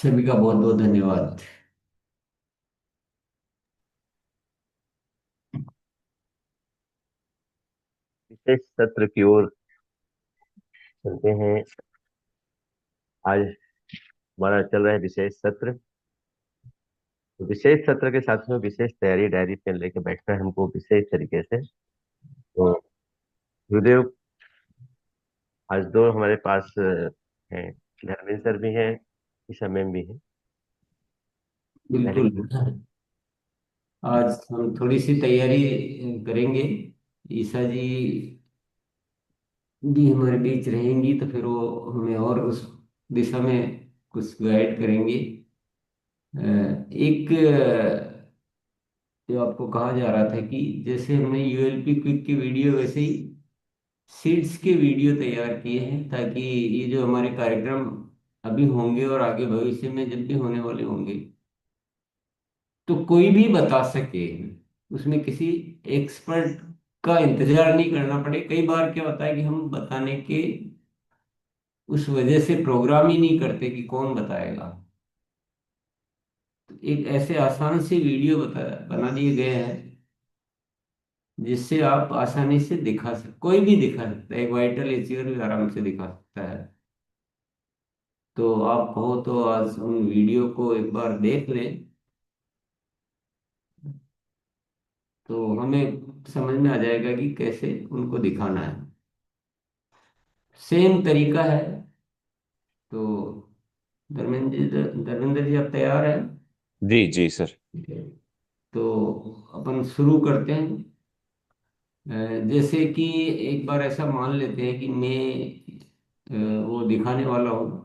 सभी का बहुत बहुत धन्यवाद। विशेष सत्र की ओर चलते हैं। आज हमारा चल रहा है विशेष सत्र। तो विशेष सत्र के साथ में विशेष तैयारी डायरी पेन लेके बैठना है हमको विशेष तरीके से। तो गुरुदेव, आज दो हमारे पास हैं। धर्मेंद्र सर भी हैं, ईशा मैम भी हैं। पहले बिल्कुल। आज हम थोड़ी सी तैयारी करेंगे। ईसा जी भी हमारे बीच रहेंगी तो फिर वो हमें और उस दिशा में कुछ गाइड करेंगी। एक जो आपको कहा जा रहा था कि जैसे हमने यूएलपी क्विक की वीडियो वैसे ही सीड्स के वीडियो तैयार किए हैं ताकि ये जो हमारे कार्यक्रम अभी होंगे और आगे भविष्य में जब भी होने वाले होंगे तो कोई भी बता सके। उसमें किसी एक्सपर्ट का इंतजार नहीं करना पड़े। कई बार क्या होता है कि हम बताने के उस वजह से प्रोग्राम ही नहीं करते कि कौन बताएगा। तो एक ऐसे आसान से वीडियो बना दिए गए हैं जिससे आप आसानी से दिखा सकते, कोई भी दिखा सकता है, एक वाइटल एचिवर भी आराम से दिखा सकता है। तो आप कहो तो आज उन वीडियो को एक बार देख लें तो हमें समझ में आ जाएगा कि कैसे उनको दिखाना है। सेम तरीका है। तो धर्मेंद्र जी आप तैयार हैं? जी जी सर। ठीक है। तो अपन शुरू करते हैं। जैसे कि एक बार ऐसा मान लेते हैं कि मैं वो दिखाने वाला हूँ।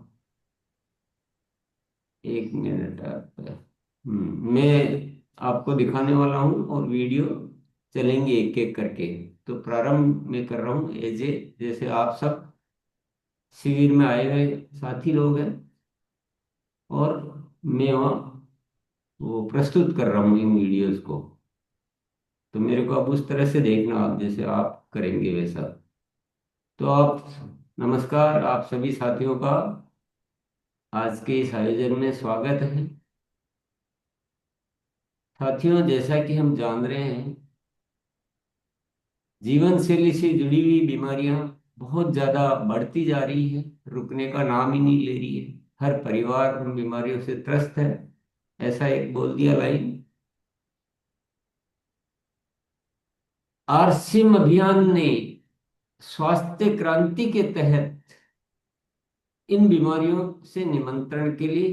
एक मिनट आप। मैं आपको दिखाने वाला हूँ और वीडियो चलेंगे एक एक करके। तो प्रारंभ मैं कर रहा हूँ एजे, जैसे आप सब शिविर में आए हुए साथी लोग हैं और मैं वहाँ वो प्रस्तुत कर रहा हूँ इन वीडियोस को। तो मेरे को अब उस तरह से देखना, आप जैसे आप करेंगे वैसा। तो आप, नमस्कार आप सभी साथियों का आज के इस आयोजन में स्वागत है। साथियों, जैसा कि हम जान रहे हैं, जीवन शैली से जुड़ी हुई बीमारियां बहुत ज्यादा बढ़ती जा रही है, रुकने का नाम ही नहीं ले रही है। हर परिवार उन बीमारियों से त्रस्त है। ऐसा एक बोल दिया लाइन। आरसीएम अभियान ने स्वास्थ्य क्रांति के तहत इन बीमारियों से निमंत्रण के लिए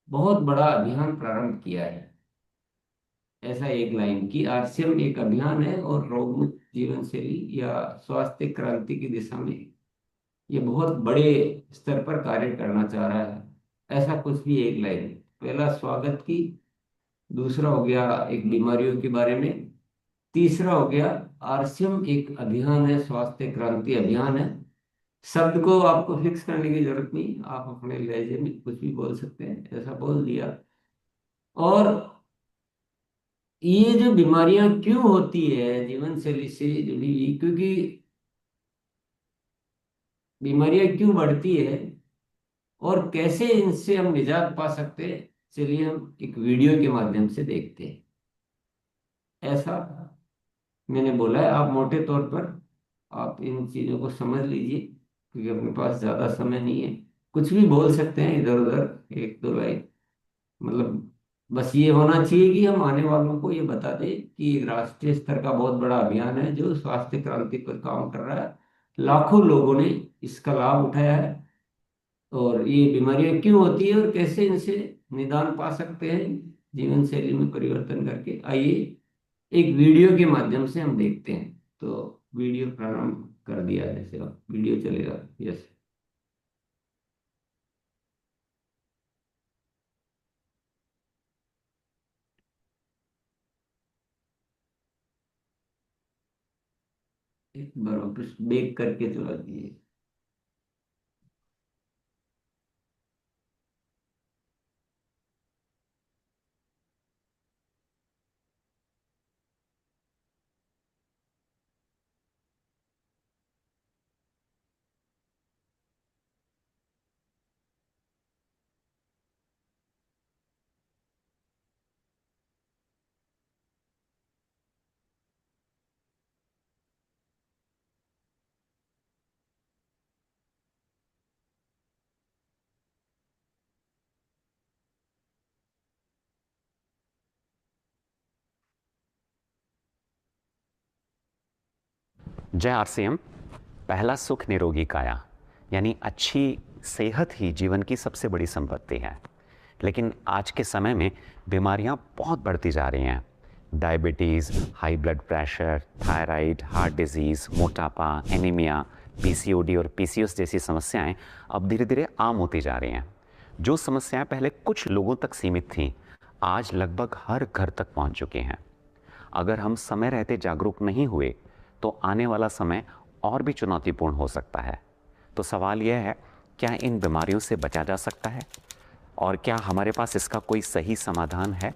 बहुत बड़ा अभियान प्रारंभ किया है। ऐसा एक लाइन की आरसीएम एक अभियान है और रोग मुक्त जीवन शैली या स्वास्थ्य क्रांति की दिशा में ये बहुत बड़े स्तर पर कार्य करना चाह रहा है। ऐसा कुछ भी एक लाइन। पहला स्वागत की, दूसरा हो गया एक बीमारियों के बारे में, तीसरा हो गया आरसीएम एक अभियान है, स्वास्थ्य क्रांति अभियान है। शब्द को आपको फिक्स करने की जरूरत नहीं, आप अपने लहजे में कुछ भी बोल सकते हैं, ऐसा बोल दिया। और ये जो बीमारियां क्यों होती है जीवन शैली से जुड़ी हुई, क्योंकि बीमारियां क्यों बढ़ती है और कैसे इनसे हम निजात पा सकते हैं, चलिए हम एक वीडियो के माध्यम से देखते हैं। ऐसा मैंने बोला है। आप मोटे तौर पर आप इन चीजों को समझ लीजिए क्योंकि अपने पास ज्यादा समय नहीं है। कुछ भी बोल सकते हैं इधर उधर एक दो लाइन, मतलब बस ये होना चाहिए कि हम आने वालों को ये बता दें कि एक राष्ट्रीय स्तर का बहुत बड़ा अभियान है जो स्वास्थ्य क्रांति पर काम कर रहा है। लाखों लोगों ने इसका लाभ उठाया है और ये बीमारियां क्यों होती है और कैसे इनसे निदान पा सकते हैं जीवन शैली में परिवर्तन करके, आइए एक वीडियो के माध्यम से हम देखते हैं। तो वीडियो प्रारंभ कर दिया है, जैसे अब वीडियो चलेगा। यस। एक बार वापस बैक करके चला दीजिए। जय आरसीएम। पहला सुख निरोगी काया, यानी अच्छी सेहत ही जीवन की सबसे बड़ी संपत्ति है। लेकिन आज के समय में बीमारियां बहुत बढ़ती जा रही हैं। Diabetes, high blood pressure, thyroid, heart disease, मोटापा, एनीमिया, पीसीओडी और पीसीओएस जैसी समस्याएं अब धीरे धीरे आम होती जा रही हैं। जो समस्याएं पहले कुछ लोगों तक सीमित थीं, आज लगभग हर घर तक पहुंच चुकी हैं। अगर हम समय रहते जागरूक नहीं हुए तो आने वाला समय और भी चुनौतीपूर्ण हो सकता है। तो सवाल यह है, क्या इन बीमारियों से बचा जा सकता है और क्या हमारे पास इसका कोई सही समाधान है?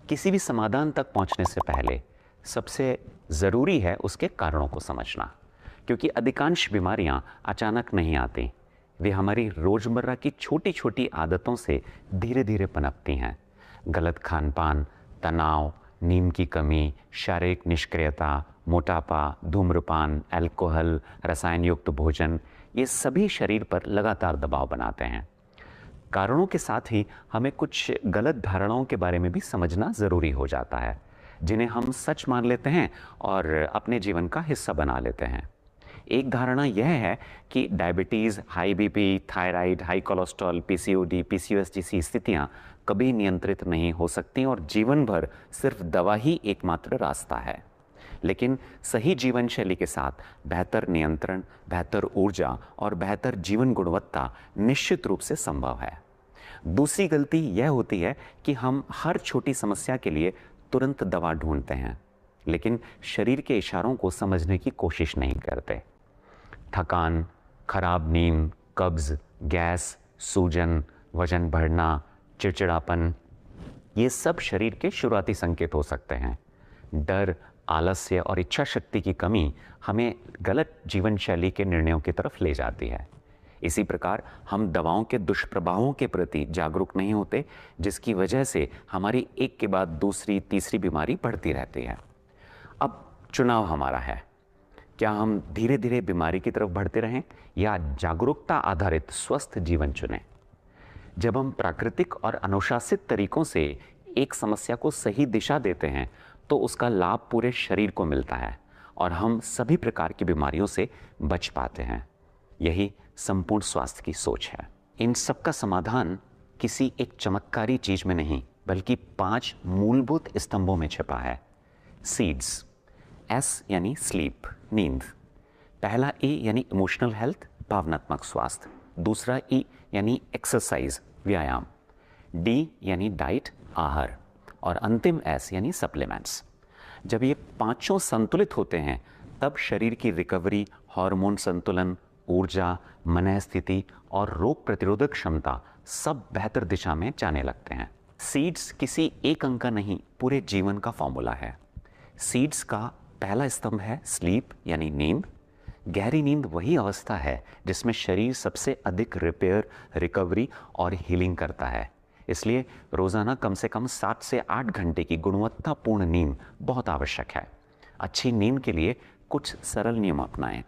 किसी भी समाधान तक पहुंचने से पहले सबसे ज़रूरी है उसके कारणों को समझना, क्योंकि अधिकांश बीमारियां अचानक नहीं आती। वे हमारी रोज़मर्रा की छोटी छोटी आदतों से धीरे धीरे पनपती हैं। गलत खान पान, तनाव, नींद की कमी, शारीरिक निष्क्रियता, मोटापा, धूम्रपान, अल्कोहल, रसायन युक्त भोजन, ये सभी शरीर पर लगातार दबाव बनाते हैं। कारणों के साथ ही हमें कुछ गलत धारणाओं के बारे में भी समझना ज़रूरी हो जाता है, जिन्हें हम सच मान लेते हैं और अपने जीवन का हिस्सा बना लेते हैं। एक धारणा यह है कि diabetes, high BP, thyroid, high cholesterol, PCOD, PCOS जैसी स्थितियां कभी नियंत्रित नहीं हो सकती और जीवन भर सिर्फ दवा ही एकमात्र रास्ता है। लेकिन सही जीवन शैली के साथ बेहतर नियंत्रण, बेहतर ऊर्जा और बेहतर जीवन गुणवत्ता निश्चित रूप से संभव है। दूसरी गलती यह होती है कि हम हर छोटी समस्या के लिए तुरंत दवा ढूंढते हैं, लेकिन शरीर के इशारों को समझने की कोशिश नहीं करते। थकान, खराब नींद, कब्ज, गैस, सूजन, वजन बढ़ना, चिड़चिड़ापन, ये सब शरीर के शुरुआती संकेत हो सकते हैं। डर, आलस्य और इच्छा शक्ति की कमी हमें गलत जीवन शैली के निर्णयों की तरफ ले जाती है। इसी प्रकार हम दवाओं के दुष्प्रभावों के प्रति जागरूक नहीं होते, जिसकी वजह से हमारी एक के बाद दूसरी, तीसरी बीमारी बढ़ती रहती है। अब चुनाव हमारा है, क्या हम धीरे धीरे बीमारी की तरफ बढ़ते रहें या जागरूकता आधारित स्वस्थ जीवन चुनें। जब हम प्राकृतिक और अनुशासित तरीकों से एक समस्या को सही दिशा देते हैं तो उसका लाभ पूरे शरीर को मिलता है और हम सभी प्रकार की बीमारियों से बच पाते हैं। यही संपूर्ण स्वास्थ्य की सोच है। इन सब का समाधान किसी एक चमत्कारी चीज में नहीं, बल्कि 5 मूलभूत स्तंभों में छिपा है। सीड्स, एस यानी स्लीप, नींद। पहला ई यानी इमोशनल हेल्थ, भावनात्मक स्वास्थ्य। दूसरा ई यानी एक्सरसाइज, व्यायाम। डी यानी डाइट, आहार। और अंतिम एस यानी सप्लीमेंट्स। जब ये पांचों संतुलित होते हैं तब शरीर की रिकवरी, हार्मोन संतुलन, ऊर्जा, मन स्थिति और रोग प्रतिरोधक क्षमता सब बेहतर दिशा में जाने लगते हैं। सीड्स किसी एक अंग का नहीं, पूरे जीवन का फॉर्मूला है। सीड्स का पहला स्तंभ है स्लीप यानी नींद। गहरी नींद वही अवस्था है जिसमें शरीर सबसे अधिक रिपेयर, रिकवरी और हीलिंग करता है। इसलिए रोज़ाना कम से कम 7 से 8 घंटे की गुणवत्तापूर्ण नींद बहुत आवश्यक है। अच्छी नींद के लिए कुछ सरल नियम अपनाएं।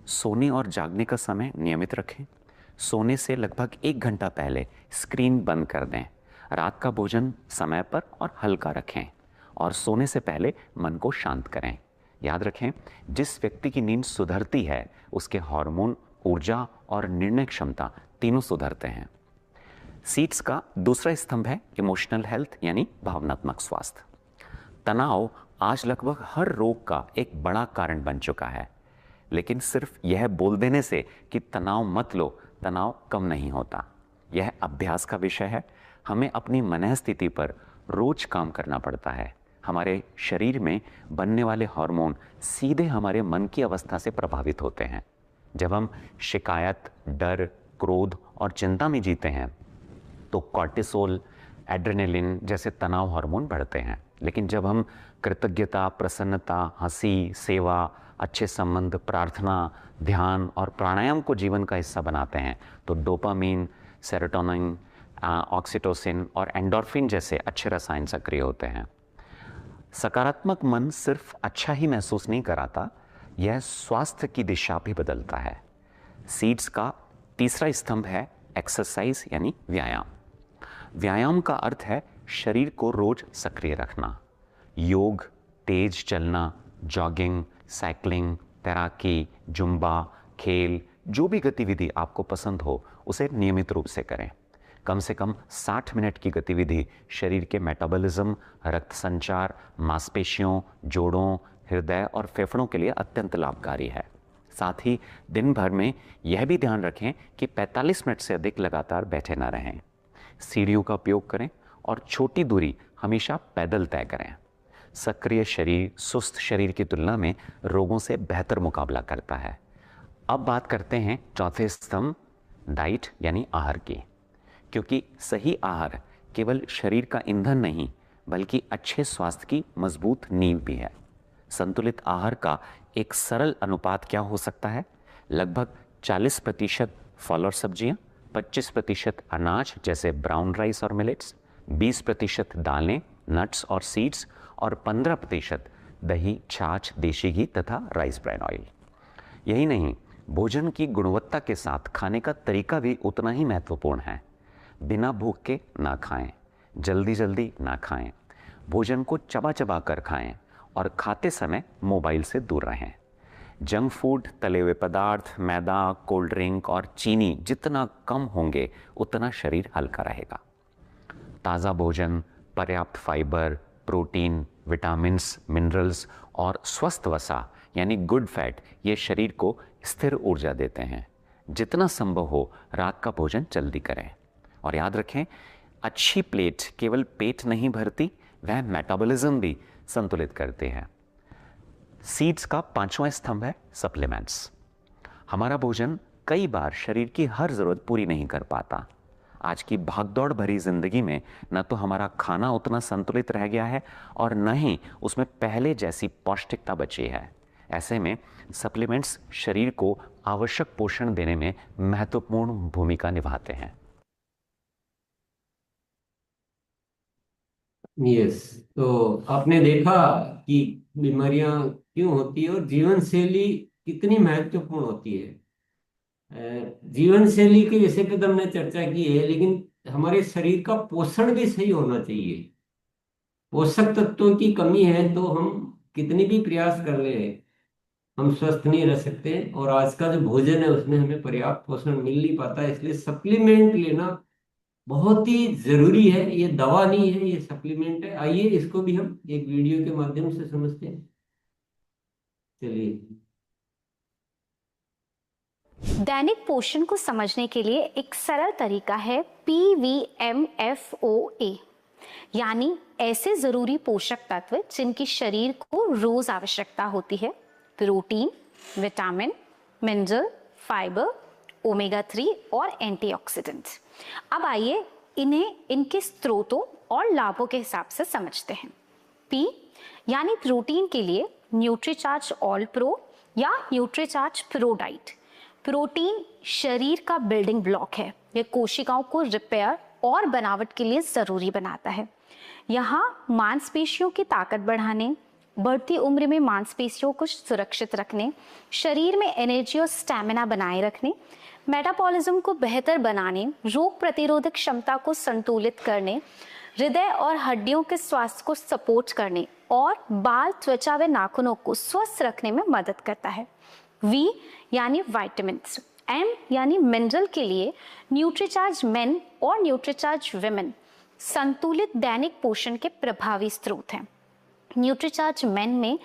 सोने और जागने का समय नियमित रखें। सोने से लगभग 1 घंटा पहले स्क्रीन बंद कर दें। रात का भोजन समय पर और हल्का रखें और सोने से पहले मन को शांत करें। याद रखें, जिस व्यक्ति की नींद सुधरती है उसके हार्मोन, ऊर्जा और निर्णय क्षमता तीनों सुधरते हैं। सीड्स का दूसरा स्तंभ है इमोशनल हेल्थ यानी भावनात्मक स्वास्थ्य। तनाव आज लगभग हर रोग का एक बड़ा कारण बन चुका है, लेकिन सिर्फ यह बोल देने से कि तनाव मत लो, तनाव कम नहीं होता। यह अभ्यास का विषय है। हमें अपनी मन स्थिति पर रोज काम करना पड़ता है। हमारे शरीर में बनने वाले हार्मोन सीधे हमारे मन की अवस्था से प्रभावित होते हैं। जब हम शिकायत, डर, क्रोध और चिंता में जीते हैं तो कॉर्टिसोल, एड्रेनलिन जैसे तनाव हार्मोन बढ़ते हैं। लेकिन जब हम कृतज्ञता, प्रसन्नता, हंसी, सेवा, अच्छे संबंध, प्रार्थना, ध्यान और प्राणायाम को जीवन का हिस्सा बनाते हैं तो डोपामीन, सेरोटोनिन, ऑक्सीटोसिन और एंडोर्फिन जैसे अच्छे रसायन सक्रिय होते हैं। सकारात्मक मन सिर्फ अच्छा ही महसूस नहीं कराता, यह स्वास्थ्य की दिशा भी बदलता है। सीड्स का तीसरा स्तंभ है एक्सरसाइज यानी व्यायाम। व्यायाम का अर्थ है शरीर को रोज सक्रिय रखना। योग, तेज चलना, जॉगिंग, साइकिलिंग, तैराकी, जुम्बा, खेल, जो भी गतिविधि आपको पसंद हो उसे नियमित रूप से करें। कम से कम 60 मिनट की गतिविधि शरीर के मेटाबॉलिज्म, रक्त संचार, मांसपेशियों, जोड़ों, हृदय और फेफड़ों के लिए अत्यंत लाभकारी है। साथ ही दिन भर में यह भी ध्यान रखें कि 45 मिनट से अधिक लगातार बैठे ना रहें। सीढ़ियों का उपयोग करें और छोटी दूरी हमेशा पैदल तय करें। सक्रिय शरीर सुस्त शरीर की तुलना में रोगों से बेहतर मुकाबला करता है। अब बात करते हैं चौथे स्तंभ, डाइट यानी आहार की। क्योंकि सही आहार केवल शरीर का ईंधन नहीं बल्कि अच्छे स्वास्थ्य की मजबूत नींव भी है। संतुलित आहार का एक सरल अनुपात क्या हो सकता है? लगभग 40% फल और सब्जियां, 25% अनाज जैसे ब्राउन राइस और मिलेट्स, 20% दालें, नट्स और सीड्स और 15% दही, छाछ, देशी घी तथा राइस ब्रान ऑयल। यही नहीं, भोजन की गुणवत्ता के साथ खाने का तरीका भी उतना ही महत्वपूर्ण है। बिना भूख के ना खाएं, जल्दी जल्दी ना खाएं, भोजन को चबा चबा कर खाएं और खाते समय मोबाइल से दूर रहें। जंक फूड, तले हुए पदार्थ, मैदा, कोल्ड ड्रिंक और चीनी जितना कम होंगे उतना शरीर हल्का रहेगा। ताज़ा भोजन, पर्याप्त फाइबर, प्रोटीन, विटामिन्स, मिनरल्स और स्वस्थ वसा यानी गुड फैट ये शरीर को स्थिर ऊर्जा देते हैं। जितना संभव हो रात का भोजन जल्दी करें और याद रखें, अच्छी प्लेट केवल पेट नहीं भरती, वह मेटाबॉलिज्म भी संतुलित करते हैं। सीड्स का पांचवां स्तंभ है सप्लीमेंट्स। हमारा भोजन कई बार शरीर की हर जरूरत पूरी नहीं कर पाता। आज की भागदौड़ भरी जिंदगी में न तो हमारा खाना उतना संतुलित रह गया है और न ही उसमें पहले जैसी पौष्टिकता बची है। ऐसे में सप्लीमेंट्स शरीर को आवश्यक पोषण देने में महत्वपूर्ण भूमिका निभाते हैं। यस, तो आपने देखा कि बीमारियां क्यों होती है और जीवन शैली कितनी महत्वपूर्ण होती है। जीवन शैली के विषय पे तो हमने चर्चा की है, लेकिन हमारे शरीर का पोषण भी सही होना चाहिए। पोषक तत्वों की कमी है तो हम कितनी भी प्रयास कर ले, हम स्वस्थ नहीं रह सकते। और आज का जो भोजन है उसमें हमें पर्याप्त पोषण मिल नहीं पाता, इसलिए सप्लीमेंट लेना बहुत ही जरूरी है। ये दवा नहीं है, ये सप्लीमेंट है। आइए इसको भी हम एक वीडियो के माध्यम से समझते हैं। चलिए। दैनिक पोषण को समझने के लिए एक सरल तरीका है PVMFOA, यानी ऐसे जरूरी पोषक तत्व जिनकी शरीर को रोज आवश्यकता होती है। Protein, vitamin, mineral, fibre, omega 3 और एंटीऑक्सीडेंट। अब आइए इन्हें इनके स्रोतों और लाभों के हिसाब से समझते हैं। P यानी प्रोटीन के लिए न्यूट्रीचार्ज ऑल प्रो या न्यूट्रीचार्ज प्रो डाइट। प्रोटीन शरीर का बिल्डिंग ब्लॉक है। यह कोशिकाओं को रिपेयर और बनावट के लिए जरूरी बनाता है। यहाँ मांसपेशियों की ताकत बढ़ाने, बढ़ती उम्र में मांसपेशियों को सुरक्षित रखने, शरीर में एनर्जी और स्टैमिना बनाए रखने, मेटाबॉलिज्म को बेहतर बनाने, रोग प्रतिरोधक क्षमता को संतुलित करने, हृदय और हड्डियों के स्वास्थ्य को सपोर्ट करने और बाल, त्वचा व नाखूनों को स्वस्थ रखने में मदद करता है। V यानी विटामिन्स, M यानी मिनरल के लिए न्यूट्रीचार्ज मेन और न्यूट्रीचार्ज विमेन संतुलित दैनिक पोषण के प्रभावी स्रोत हैं। न्यूट्रीचार्ज मेन में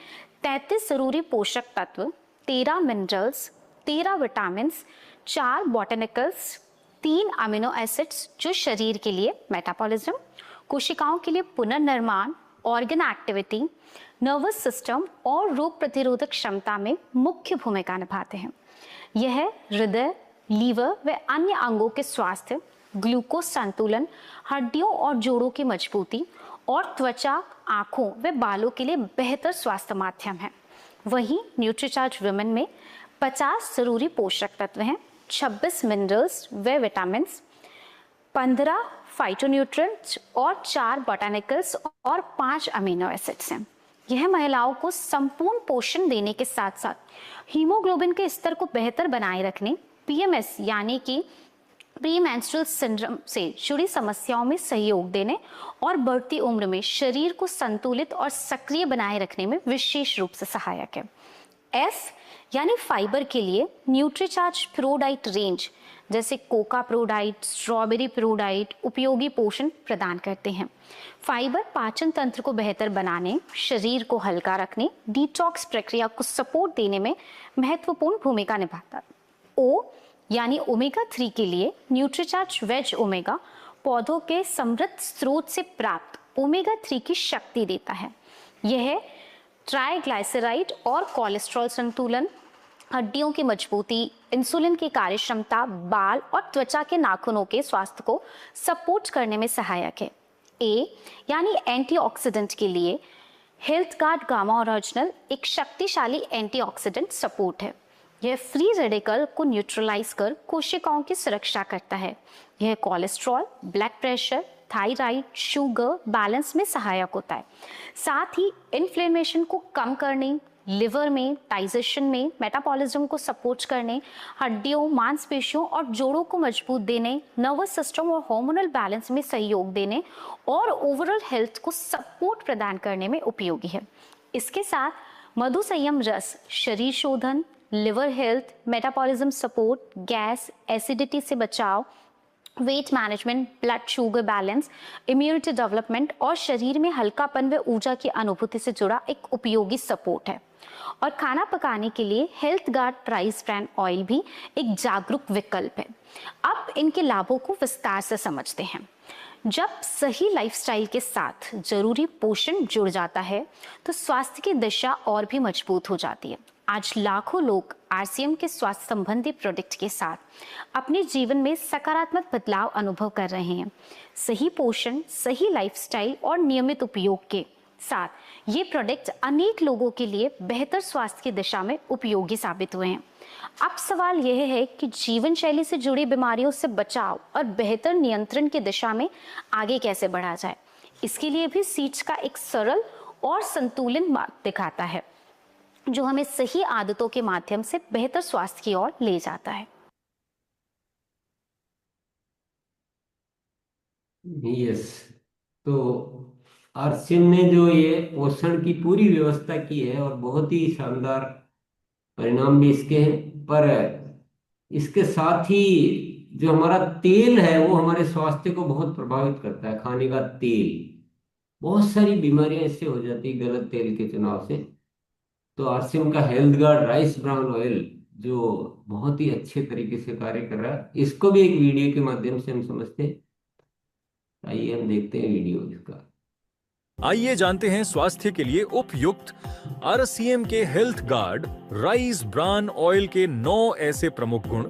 33 जरूरी पोषक तत्व, 13 मिनरल्स, 13 विटामिन्स, 4 बॉटनिकल्स, 3 अमीनो एसिड्स जो शरीर के लिए मेटाबॉलिज्म, कोशिकाओं के लिए पुनर्निर्माण, ऑर्गन एक्टिविटी, नर्वस सिस्टम और रोग प्रतिरोधक क्षमता में मुख्य भूमिका निभाते हैं। यह हृदय, लीवर व अन्य अंगों के स्वास्थ्य, ग्लूकोज संतुलन, हड्डियों और जोड़ों की मजबूती और त्वचा, आंखों व बालों के लिए बेहतर स्वास्थ्य माध्यम है। वहीं न्यूट्रीचार्ज विमेन में 50 जरूरी पोषक तत्व हैं, 26 मिनरल्स व विटामिन्स, 15 फाइटोन्यूट्रिएंट्स और 4 बॉटनिकल्स और 5 अमीनो एसिड्स हैं। यह महिलाओं को संपूर्ण पोषण देने के साथ साथ हीमोग्लोबिन के स्तर को बेहतर बनाए रखने, PMS यानी कि प्री मेंस्ट्रुअल सिंड्रोम से जुड़ी समस्याओं में सहयोग देने और बढ़ती उम्र में शरीर को संतुलित और सक्रिय बनाए रखने में विशेष रूप से सहायक है। S यानी फाइबर के लिए न्यूट्रीचार्ज प्रोडाइट रेंज जैसे कोका प्रोडाइट, स्ट्रॉबेरी प्रोडाइट उपयोगी पोषण प्रदान करते हैं। फाइबर पाचन तंत्र को बेहतर बनाने, शरीर को हल्का रखने, डिटॉक्स प्रक्रिया को सपोर्ट देने में महत्वपूर्ण भूमिका निभाता है। ओ यानी ओमेगा 3 के लिए न्यूट्रीचार्ज वेज ओमेगा पौधों के समृद्ध स्रोत से प्राप्त ओमेगा 3 की शक्ति देता है। यह ट्राइग्लाइसराइड और कोलेस्ट्रॉल संतुलन, हड्डियों की मजबूती, इंसुलिन की कार्यक्षमता, बाल और त्वचा के नाखूनों के स्वास्थ्य को सपोर्ट करने में सहायक है। ए यानी एंटीऑक्सीडेंट के लिए हेल्थ गार्ड गामा ओरिजिनल एक शक्तिशाली एंटीऑक्सीडेंट सपोर्ट है। यह फ्री रेडिकल को न्यूट्रलाइज कर कोशिकाओं की सुरक्षा करता है। यह cholesterol, blood pressure, thyroid, sugar balance में सहायक होता है। साथ ही इन्फ्लेमेशन को कम करने, लिवर में, डाइजेशन में, मेटाबॉलिज्म को सपोर्ट करने, हड्डियों, मांसपेशियों और जोड़ों को मजबूत देने, नर्वस सिस्टम और हार्मोनल बैलेंस में सहयोग देने और ओवरऑल हेल्थ को सपोर्ट प्रदान करने में उपयोगी है। इसके साथ मधु संयम रस शरीर शोधन, liver health, metabolism support, gas, acidity से बचाव, weight management, blood sugar balance, immunity development और शरीर में हल्कापन व ऊर्जा की अनुभूति से जुड़ा एक उपयोगी सपोर्ट है। और खाना पकाने के लिए health guard rice bran oil भी एक जागरूक विकल्प है। अब इनके लाभों को विस्तार से समझते हैं। जब सही लाइफस्टाइल के साथ जरूरी पोषण जुड़ जाता है तो स्वास्थ्य की दिशा और भी मजबूत हो जाती है। आज लाखों लोग आरसीएम के स्वास्थ्य संबंधी प्रोडक्ट के साथ अपने जीवन में सकारात्मक बदलाव अनुभव कर रहे हैं। सही पोषण, सही लाइफस्टाइल और नियमित उपयोग के साथ ये प्रोडक्ट अनेक लोगों के लिए बेहतर स्वास्थ्य की दिशा में उपयोगी साबित हुए हैं। अब सवाल यह है कि जीवन शैली से जुड़ी बीमारियों से बचाव और बेहतर नियंत्रण की दिशा में आगे कैसे बढ़ा जाए। इसके लिए भी सीड्स का एक सरल और संतुलित मार्ग दिखाता है जो हमें सही आदतों के माध्यम से बेहतर स्वास्थ्य की ओर ले जाता है। यस, तो आरसीएम ने जो ये पोषण की पूरी व्यवस्था की है और बहुत ही शानदार परिणाम भी इसके हैं, पर इसके साथ ही जो हमारा तेल है वो हमारे स्वास्थ्य को बहुत प्रभावित करता है। खाने का तेल, बहुत सारी बीमारियां इससे हो जाती है गलत तेल के चुनाव से। तो आरसीएम का health guard rice brown oil जो बहुत ही अच्छे तरीके से कार्य कर रहा है, इसको भी एक वीडियो के माध्यम से हम समझते हैं। आइए हम देखते हैं वीडियो इसका। आइए जानते हैं स्वास्थ्य के लिए उपयुक्त आरसीएम के health guard rice bran oil के 9 ऐसे प्रमुख गुण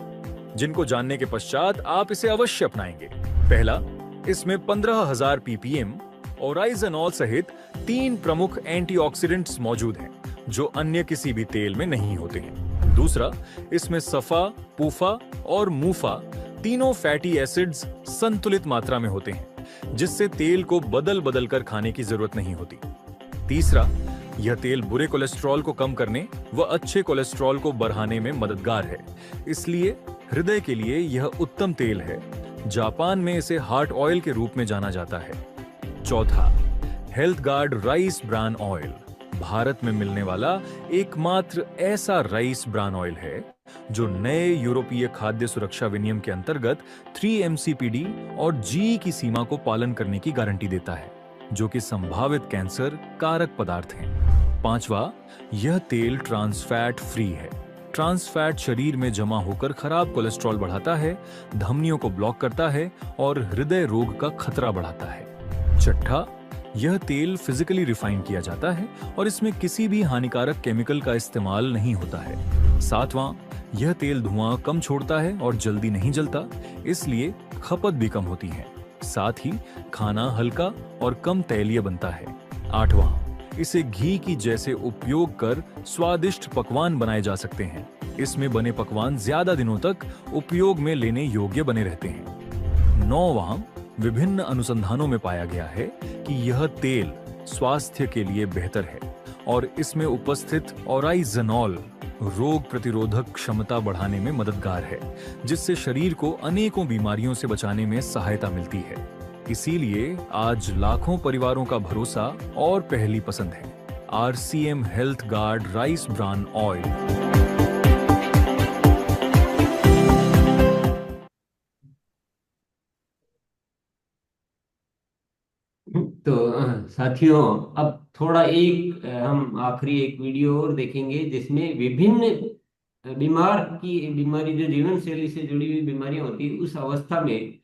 जिनको जानने के पश्चात आप इसे अवश्य अपनाएंगे। पहला, इसमें 15,000 ppm ओराइजनॉल सहित 3 प्रमुख एंटीऑक्सीडेंट्स मौजूद हैं जो अन्य किसी भी तेल में नहीं होते हैं। दूसरा, इसमें सफा, पूफा और मूफा तीनों फैटी एसिड्स संतुलित मात्रा में होते हैं जिससे तेल को बदल बदल कर खाने की जरूरत नहीं होती। तीसरा, यह तेल बुरे कोलेस्ट्रॉल को कम करने व अच्छे कोलेस्ट्रॉल को बढ़ाने में मददगार है, इसलिए हृदय के लिए यह उत्तम तेल है। जापान में इसे हार्ट ऑयल के रूप में जाना जाता है। चौथा, health guard rice bran oil Bharat में मिलने वाला एकमात्र ऐसा राइस ब्रान ऑयल है जो नए यूरोपीय खाद्य सुरक्षा विनियम के अंतर्गत 3 MCPD और GE की सीमा को पालन करने की गारंटी देता है जो कि संभावित कैंसर कारक पदार्थ हैं। पांचवा, यह तेल ट्रांस फैट फ्री है। ट्रांस फैट शरीर में जमा होकर खराब कोलेस्ट्रॉल बढ़ाता है, धमनियों को ब्लॉक करता है और हृदय रोग का खतरा बढ़ाता है। छठा, यह तेल फिजिकली रिफाइन किया जाता है और इसमें किसी भी हानिकारक केमिकल का इस्तेमाल नहीं होता है। सातवां, यह तेल धुआं कम छोड़ता है और जल्दी नहीं जलता, इसलिए खपत भी कम होती है। साथ ही खाना हल्का और कम तैलीय बनता है। आठवां, इसे घी की जैसे उपयोग कर स्वादिष्ट पकवान बनाए जा सकते हैं। इसमें बने पकवान ज्यादा दिनों तक उपयोग में लेने योग्य बने रहते हैं। नौवां, विभिन्न अनुसंधानों में पाया गया है कि यह तेल स्वास्थ्य के लिए बेहतर है और इसमें उपस्थित ओराइजनॉल रोग प्रतिरोधक क्षमता बढ़ाने में मददगार है जिससे शरीर को अनेकों बीमारियों से बचाने में सहायता मिलती है। इसीलिए आज लाखों परिवारों का भरोसा और पहली पसंद है RCM health guard rice bran oil. तो साथियों, अब थोड़ा हम आखिरी एक वीडियो और देखेंगे जिसमें विभिन्न बीमारी जो जीवन शैली से जुड़ी हुई बीमारियां होती है, उस अवस्था में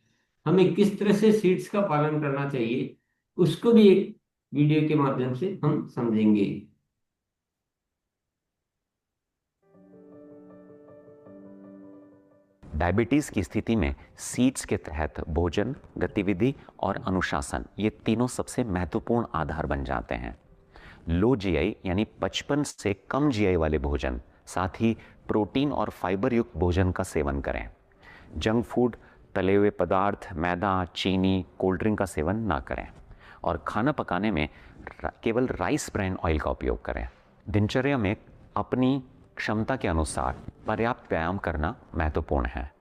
हमें किस तरह से सीड्स का पालन करना चाहिए, उसको भी एक वीडियो के माध्यम से हम समझेंगे। डायबिटीज की स्थिति में सीड्स के तहत भोजन, गतिविधि और अनुशासन ये तीनों सबसे महत्वपूर्ण आधार बन जाते हैं। लो जीआई यानी 55 से कम जीआई वाले भोजन, साथ ही प्रोटीन और फाइबर युक्त भोजन का सेवन करें। जंक फूड, तले हुए पदार्थ, मैदा, चीनी, कोल्ड ड्रिंक का सेवन ना करें और खाना पकाने में केवल राइस ब्रान ऑयल का उपयोग करें। दिनचर्या में अपनी क्षमता के अनुसार पर्याप्त व्यायाम करना महत्वपूर्ण है।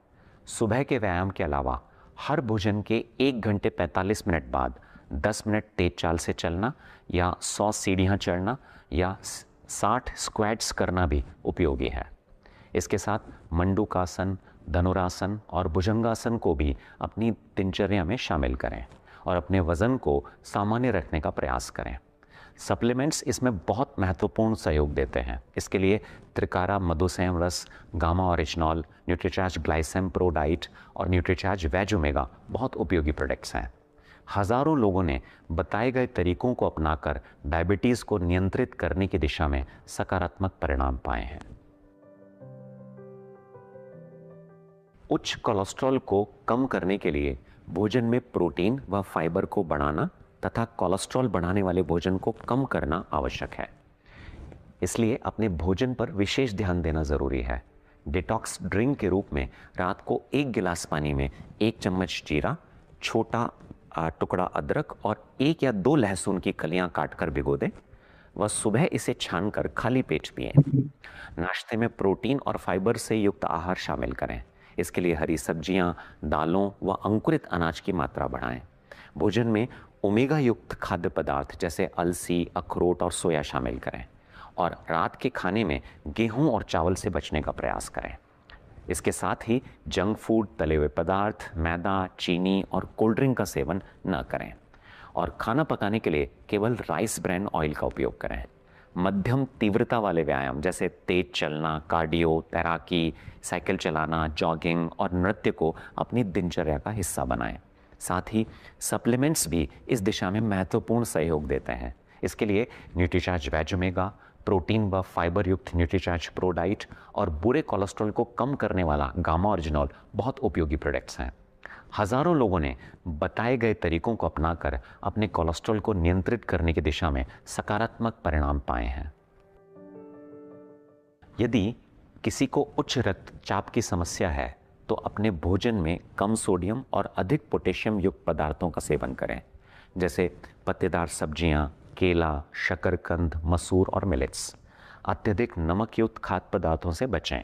सुबह के व्यायाम के अलावा हर भोजन के 1 घंटे 45 मिनट बाद 10 मिनट तेज चाल से चलना या 100 सीढ़ियाँ चढ़ना या 60 स्क्वाट्स करना भी उपयोगी है। इसके साथ मंडूकासन, धनुरासन और भुजंगासन को भी अपनी दिनचर्या में शामिल करें और अपने वज़न को सामान्य रखने का प्रयास करें। सप्लीमेंट्स इसमें बहुत महत्वपूर्ण सहयोग देते हैं। इसके लिए Trikara Madhusanyam Ras, gamma oryzanol, Nutricharge Glycem pro diet और न्यूट्रीचार्ज वेज ओमेगा बहुत उपयोगी प्रोडक्ट्स हैं। हज़ारों लोगों ने बताए गए तरीकों को अपनाकर डायबिटीज़ को नियंत्रित करने की दिशा में सकारात्मक परिणाम पाए हैं। उच्च कोलेस्ट्रॉल को कम करने के लिए भोजन में प्रोटीन व फाइबर को बढ़ाना तथा कोलेस्ट्रॉल बढ़ाने वाले भोजन को कम करना आवश्यक है। इसलिए अपने भोजन पर विशेष ध्यान देना ज़रूरी है। डिटॉक्स ड्रिंक के रूप में रात को 1 गिलास पानी में 1 चम्मच जीरा, छोटा टुकड़ा अदरक और 1 या 2 लहसुन की कलियां काटकर भिगो दें व सुबह इसे छानकर खाली पेट पिएं। नाश्ते में प्रोटीन और फाइबर से युक्त आहार शामिल करें। इसके लिए हरी सब्जियां, दालों व अंकुरित अनाज की मात्रा बढ़ाएं। भोजन में ओमेगा युक्त खाद्य पदार्थ जैसे अलसी, अखरोट और सोया शामिल करें और रात के खाने में गेहूं और चावल से बचने का प्रयास करें। इसके साथ ही जंक फूड, तले हुए पदार्थ, मैदा, चीनी और कोल्ड ड्रिंक का सेवन न करें और खाना पकाने के लिए केवल राइस ब्रान ऑयल का उपयोग करें। मध्यम तीव्रता वाले व्यायाम जैसे तेज चलना, कार्डियो, तैराकी, साइकिल चलाना, जॉगिंग और नृत्य को अपनी दिनचर्या का हिस्सा बनाएं। साथ ही सप्लीमेंट्स भी इस दिशा में महत्वपूर्ण सहयोग देते हैं। इसके लिए न्यूट्रीचार्ज वेज ओमेगा, प्रोटीन व फाइबर युक्त न्यूट्रीचार्ज प्रो डाइट और बुरे कोलेस्ट्रॉल को कम करने वाला गामा ओरिजिनॉल बहुत उपयोगी प्रोडक्ट्स हैं। हज़ारों लोगों ने बताए गए तरीकों को अपनाकर अपने कोलेस्ट्रॉल को नियंत्रित करने की दिशा में सकारात्मक परिणाम पाए हैं। यदि किसी को उच्च रक्तचाप की समस्या है तो अपने भोजन में कम सोडियम और अधिक पोटेशियम युक्त पदार्थों का सेवन करें, जैसे पत्तेदार सब्जियां, केला, शकरकंद, मसूर और मिलेट्स। अत्यधिक नमक युक्त खाद्य पदार्थों से बचें।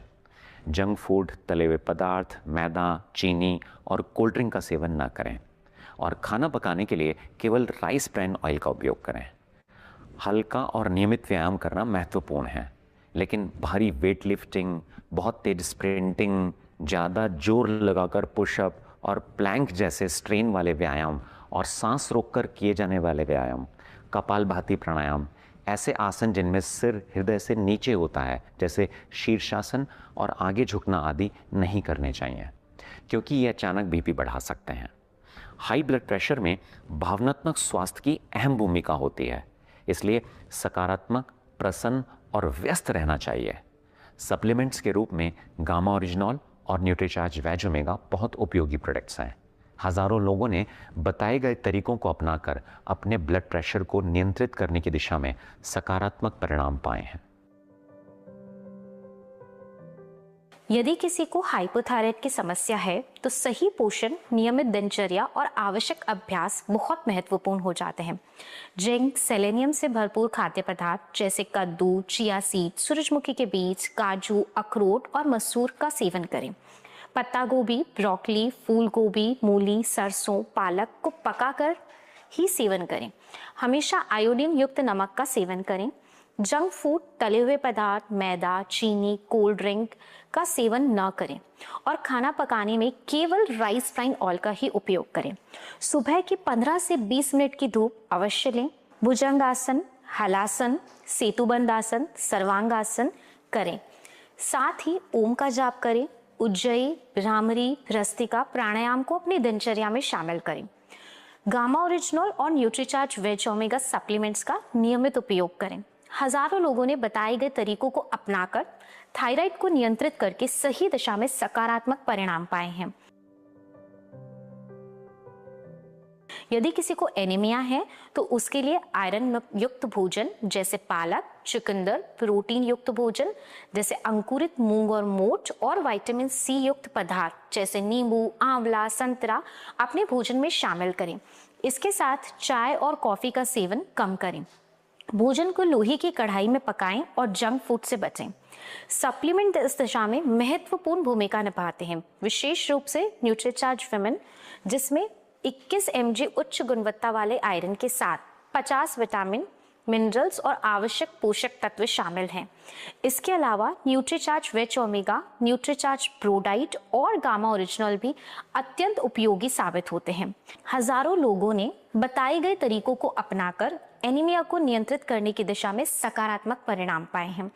जंक फूड, तले हुए पदार्थ, मैदा, चीनी और कोल्ड ड्रिंक का सेवन न करें और खाना पकाने के लिए केवल राइस ब्रान ऑयल का उपयोग करें। हल्का और नियमित व्यायाम करना महत्वपूर्ण है, लेकिन भारी वेट लिफ्टिंग, बहुत तेज स्प्रिंटिंग, ज़्यादा जोर लगाकर पुशअप और प्लैंक जैसे स्ट्रेन वाले व्यायाम और सांस रोककर किए जाने वाले व्यायाम, कपालभाति प्राणायाम, ऐसे आसन जिनमें सिर हृदय से नीचे होता है जैसे शीर्षासन और आगे झुकना आदि नहीं करने चाहिए, क्योंकि ये अचानक बीपी बढ़ा सकते हैं। हाई ब्लड प्रेशर में भावनात्मक स्वास्थ्य की अहम भूमिका होती है, इसलिए सकारात्मक, प्रसन्न और व्यस्त रहना चाहिए। सप्लीमेंट्स के रूप में गामा ओरिजिनॉल और न्यूट्रीचार्ज वेज ओमेगा बहुत उपयोगी प्रोडक्ट्स हैं। हज़ारों लोगों ने बताए गए तरीकों को अपनाकर अपने ब्लड प्रेशर को नियंत्रित करने की दिशा में सकारात्मक परिणाम पाए हैं। यदि किसी को हाइपोथायराइड की समस्या है तो सही पोषण, नियमित दिनचर्या और आवश्यक अभ्यास बहुत महत्वपूर्ण हो जाते हैं। जिंक, सेलेनियम से भरपूर खाद्य पदार्थ जैसे कद्दू, चिया सीड, सूरजमुखी के बीज, काजू, अखरोट और मसूर का सेवन करें। पत्ता गोभी, ब्रोकली, फूल गोभी, मूली, सरसों, पालक को पकाकर ही सेवन करें। हमेशा आयोडीन युक्त नमक का सेवन करें। जंक फूड, तले हुए पदार्थ, मैदा, चीनी, कोल्ड ड्रिंक का सेवन न करें और खाना पकाने में केवल राइस ब्रान ऑयल का ही उपयोग करें। सुबह की 15 से 20 मिनट की धूप अवश्य लें। भुजंगासन, हलासन, सेतुबंद आसन, सर्वांगासन करें। साथ ही ओम का जाप करें। उज्जयी, भ्रामरी, भ्रस्तिका प्राणायाम को अपनी दिनचर्या में शामिल करें। गामा ओरिजिनल और न्यूट्रीचार्ज वेज ओमेगा सप्लीमेंट्स का नियमित उपयोग करें। हजारों लोगों ने बताए गए तरीकों को अपनाकर थायराइड को नियंत्रित करके सही दिशा में सकारात्मक परिणाम पाए हैं। यदि किसी को एनीमिया है तो उसके लिए आयरन युक्त भोजन जैसे पालक, चुकंदर, प्रोटीन युक्त भोजन जैसे अंकुरित मूंग और मोठ और विटामिन सी युक्त पदार्थ जैसे नींबू, आंवला, संतरा अपने भोजन में शामिल करें। इसके साथ चाय और कॉफी का सेवन कम करें। भोजन को लोहे की कढ़ाई में पकाएं और जंक फूड से बचें। सप्लीमेंट इस दिशा में महत्वपूर्ण भूमिका निभाते हैं, विशेष रूप से न्यूट्रीचार्ज विमेन, जिसमें 21 mg उच्च गुणवत्ता वाले आयरन के साथ 50 विटामिन, मिनरल्स और आवश्यक पोषक तत्व शामिल हैं। इसके अलावा Nutricharge veg omega, Nutricharge ProDiet और गामा ओरिजिनल भी अत्यंत उपयोगी साबित होते हैं। हजारों लोगों ने बताए गए तरीकों को अपनाकर एनीमिया को नियंत्रित करने की दिशा में सकारात्मक परिणाम पाए हैं।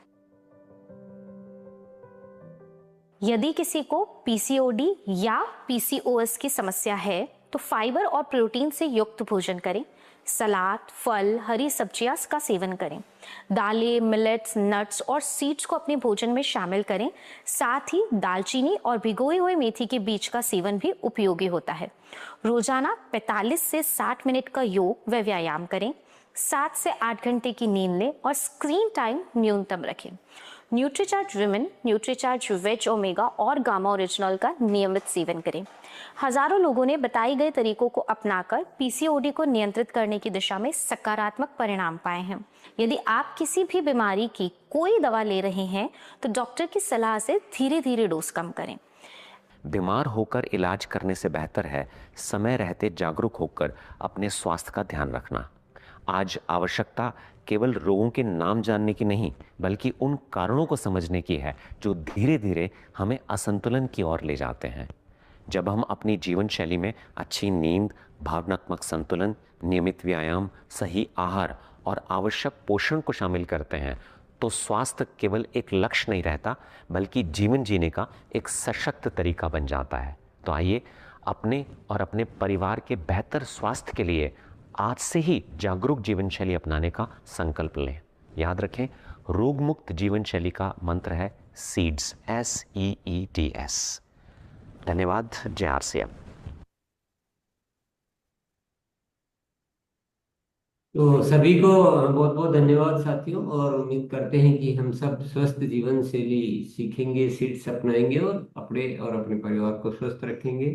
यदि किसी को पीसीओडी या पीसीओएस की समस्या है तो फाइबर और प्रोटीन से युक्त भोजन करें। सलाद, फल, हरी सब्जियां का सेवन करें। दालें, मिलेट्स, नट्स और सीड्स को अपने भोजन में शामिल करें। साथ ही दालचीनी और भिगोए हुए मेथी के बीज का सेवन भी उपयोगी होता है। रोजाना 45 से 60 मिनट का योग व व्यायाम करें। 7 से 8 घंटे की नींद लें और स्क्रीन टाइम न्यूनतम रखें। Nutricharge women, Nutricharge veg omega और गामा ओरिजिनल का नियमित सेवन करें। हजारों लोगों ने बताए गए तरीकों को अपनाकर पीसीओडी को नियंत्रित करने की दिशा में सकारात्मक परिणाम पाए हैं। यदि आप किसी भी बीमारी की कोई दवा ले रहे हैं तो डॉक्टर की सलाह से धीरे धीरे डोज कम करें। बीमार होकर इलाज करने से बेहतर है समय रहते जागरूक होकर अपने स्वास्थ्य का ध्यान रखना। आज आवश्यकता केवल रोगों के नाम जानने की नहीं, बल्कि उन कारणों को समझने की है जो धीरे धीरे हमें असंतुलन की ओर ले जाते हैं। जब हम अपनी जीवन शैली में अच्छी नींद, भावनात्मक संतुलन, नियमित व्यायाम, सही आहार और आवश्यक पोषण को शामिल करते हैं तो स्वास्थ्य केवल एक लक्ष्य नहीं रहता, बल्कि जीवन जीने का एक सशक्त तरीका बन जाता है। तो आइए अपने और अपने परिवार के बेहतर स्वास्थ्य के लिए आज से ही जागरूक जीवन शैली अपनाने का संकल्प लें। याद रखें, रोग मुक्त जीवन शैली का मंत्र है सीड्स, SEEDS। धन्यवाद। जय RCM। तो सभी को बहुत बहुत धन्यवाद साथियों, और उम्मीद करते हैं कि हम सब स्वस्थ जीवन शैली सीखेंगे, सीड्स अपनाएंगे और अपने परिवार को स्वस्थ रखेंगे।